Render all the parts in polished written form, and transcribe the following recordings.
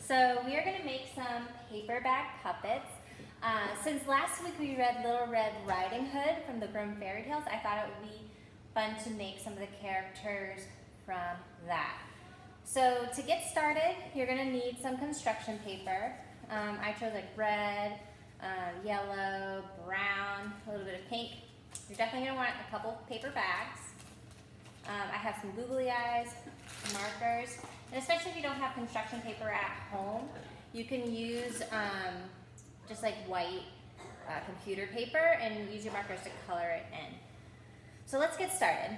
So we are going to make some paper bag puppets. Since last week we read Little Red Riding Hood from the Grimm Fairy Tales, I thought it would be fun to make some of the characters from that. So to get started, you're going to need some construction paper. I chose like red, yellow, brown, a little bit of pink. You're definitely going to want a couple paper bags. I have some googly eyes, markers, and especially if you don't have construction paper at home, you can use just like white computer paper and use your markers to color it in. So let's get started.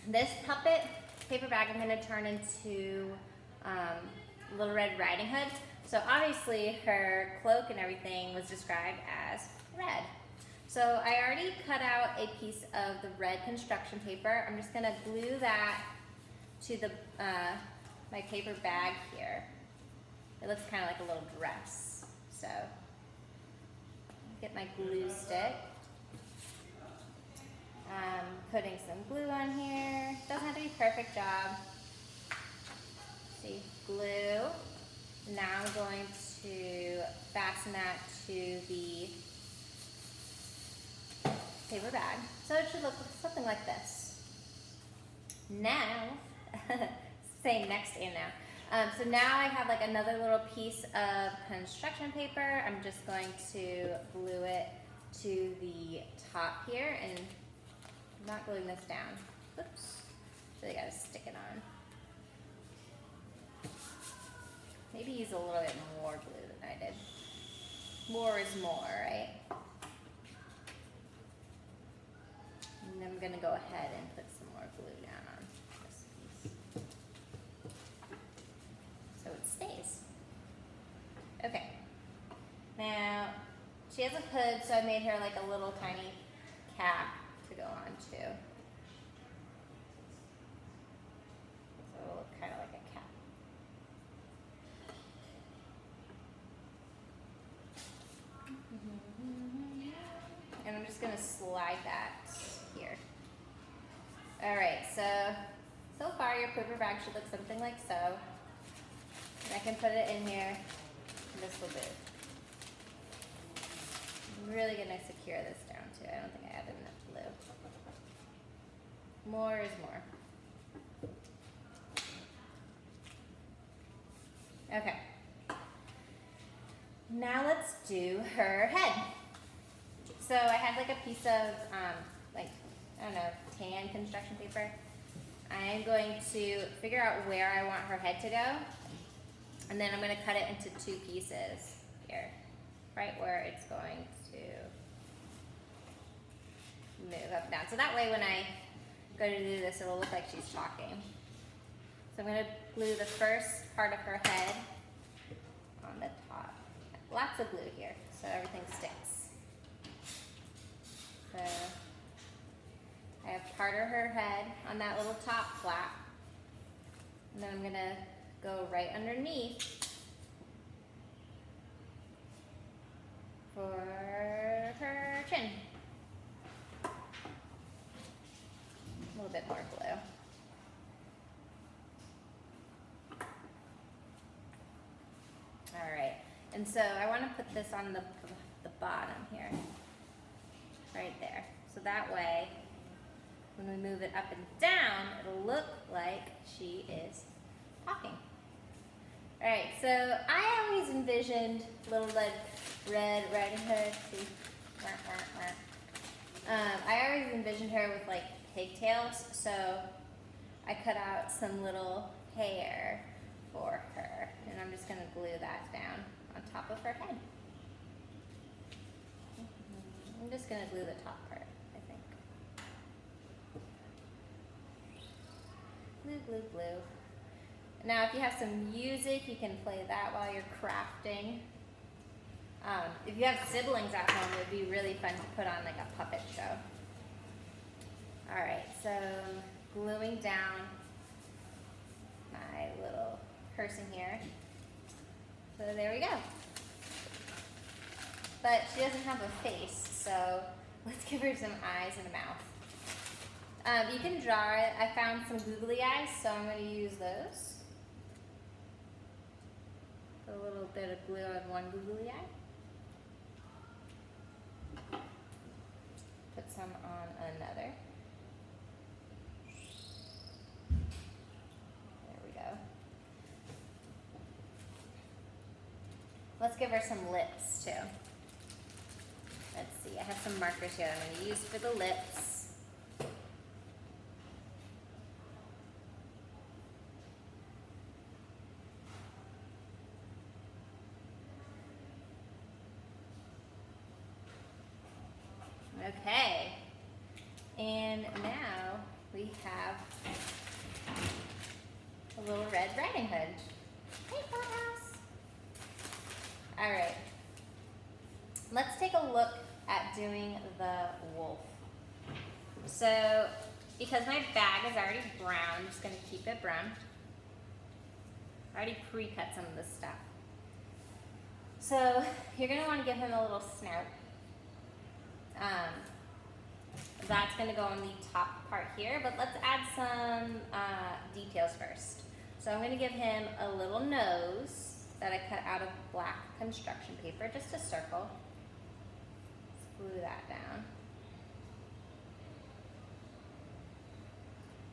This puppet paper bag I'm going to turn into Little Red Riding Hood. So obviously her cloak and everything was described as red. So I already cut out a piece of the red construction paper. I'm just going to glue that to the my paper bag here. It looks kind of like a little dress. So get my glue stick. Putting some glue on here. Doesn't have to be a perfect job. See, glue. Now I'm going to fasten that to the paper bag. So it should look something like this. Now, say next and now. So now I have like another little piece of construction paper. I'm just going to glue it to the top here, and I'm not gluing this down. Oops, really gotta stick it on. Maybe use a little bit more glue than I did. More is more, right? And I'm gonna go ahead and put some more glue down on this piece, so it stays. Okay. Now, she has a hood, so I made her like a little tiny cap to go on too. So it'll look kind of like a cap. And I'm just gonna slide that here. All right, so far your paper bag should look something like so. And I can put it in here. This will do. I'm really gonna secure this down too. I don't think I have enough glue. More is more. Okay. Now let's do her head. So I had like a piece of like, I don't know, tan construction paper. I'm going to figure out where I want her head to go. And then I'm going to cut it into two pieces here, right where it's going to move up and down. So that way when I go to do this, it'll look like she's talking. So I'm going to glue the first part of her head on the top. Lots of glue here, so everything sticks. So I have part of her head on that little top flap. And then I'm going to go right underneath for her chin. A little bit more glue. All right, and so I want to put this on the bottom here, right there. So that way, when we move it up and down, it'll look like she is talking. All right, so I always envisioned Little Red Riding Hood. See, I always envisioned her with like pigtails, so I cut out some little hair for her, and I'm just going to glue that down on top of her head. I'm just going to glue the top part, I think. Glue, glue, glue. Now, if you have some music, you can play that while you're crafting. If you have siblings at home, it would be really fun to put on like a puppet show. All right, so gluing down my little person here. So there we go. But she doesn't have a face, so let's give her some eyes and a mouth. You can draw it. I found some googly eyes, so I'm going to use those. Put a little bit of glue on one googly eye. Put some on another. There we go. Let's give her some lips too. Let's see, I have some markers here I'm going to use for the lips. Okay, and now we have a little Red Riding Hood. Hey, Powerhouse. All right, let's take a look at doing the wolf. So, because my bag is already brown, I'm just gonna keep it brown. I already pre-cut some of this stuff. So, you're gonna wanna give him a little snout. That's going to go on the top part here, but let's add some details first. So I'm going to give him a little nose that I cut out of black construction paper, just a circle. Let's glue that down.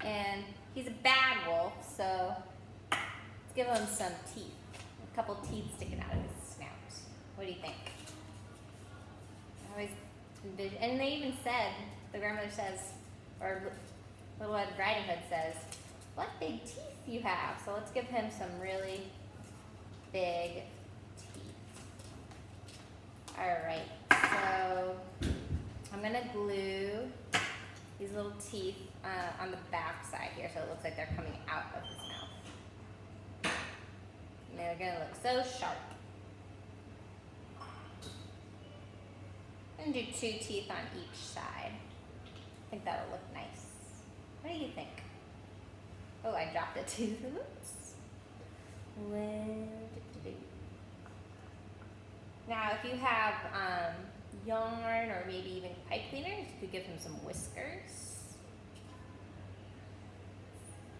And he's a bad wolf, so let's give him some teeth. A couple teeth sticking out of his snout. What do you think? I always envision, and they even said, the grandmother says, or Little Red Riding Hood says, what big teeth you have. So let's give him some really big teeth. All right, so I'm gonna glue these little teeth on the back side here, so it looks like they're coming out of his mouth. And they're gonna look so sharp. I'm gonna do 2 teeth on each side. I think that'll look nice. What do you think? Oh, I dropped a tooth. Oops. Now, if you have yarn or maybe even pipe cleaners, you could give him some whiskers.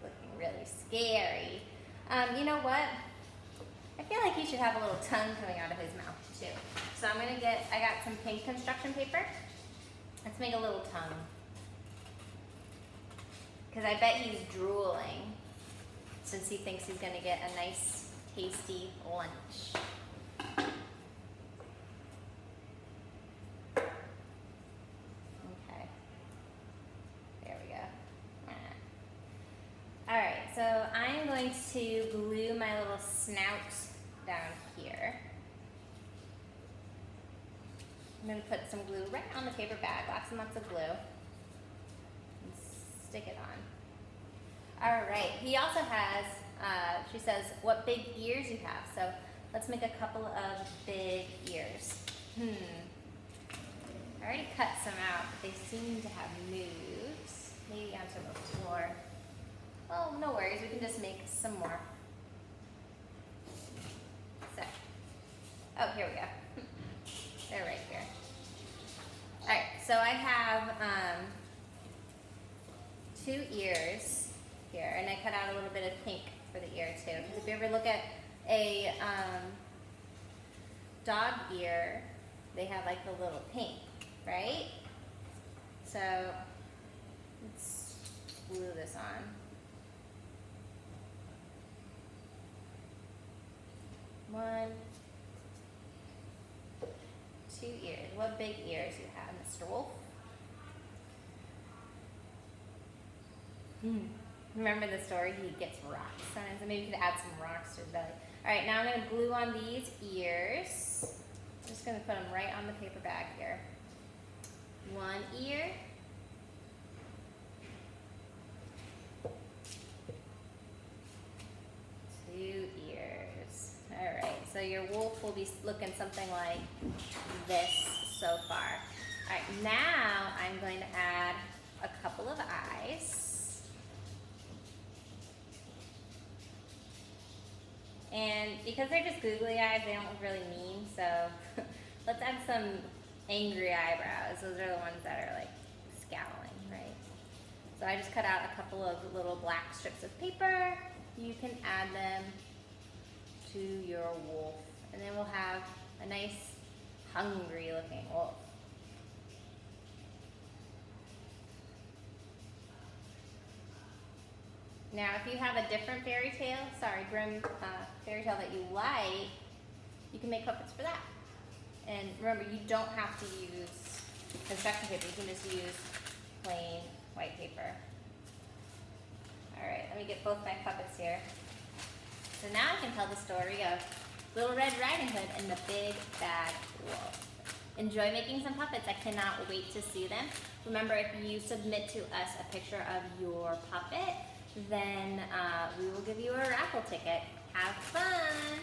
Looking really scary. You know what? I feel like he should have a little tongue coming out of his mouth too. So I got some pink construction paper. Let's make a little tongue. Because I bet he's drooling since he thinks he's going to get a nice, tasty lunch. Okay. There we go. Alright, so I'm going to glue my little snout down here. I'm going to put some glue right on the paper bag, lots and lots of glue, and stick it on. All right, he also has, she says, what big ears you have. So let's make a couple of big ears. I already cut some out, but they seem to have moved. Maybe onto the floor. Well, no worries, we can just make some more. So, oh, here we go. They're right here. All right, so I have 2 ears here, and I cut out a little bit of pink for the ear too. Because if you ever look at a dog ear, they have like the little pink, right? So let's glue this on. One, 2 ears. What big ears you have, Mr. Wolf? Remember the story? He gets rocks sometimes, and maybe you could add some rocks to his belly. All right, now I'm going to glue on these ears. I'm just going to put them right on the paper bag here. 1 ear. 2 ears. All right, so your wolf will be looking something like this so far. All right, now I'm going to add a couple of eyes. And because they're just googly eyes, they don't look really mean, so let's add some angry eyebrows. Those are the ones that are like scowling, right? So I just cut out a couple of little black strips of paper. You can add them to your wolf. you'll have a nice, hungry looking wolf. Now, if you have a different fairy tale, Grimm fairy tale that you like, you can make puppets for that. And remember, you don't have to use construction paper. You can just use plain white paper. All right, let me get both my puppets here. So now I can tell the story of Little Red Riding Hood and the Big Bad Wolf. Enjoy making some puppets. I cannot wait to see them. Remember, if you submit to us a picture of your puppet, then we will give you a raffle ticket. Have fun!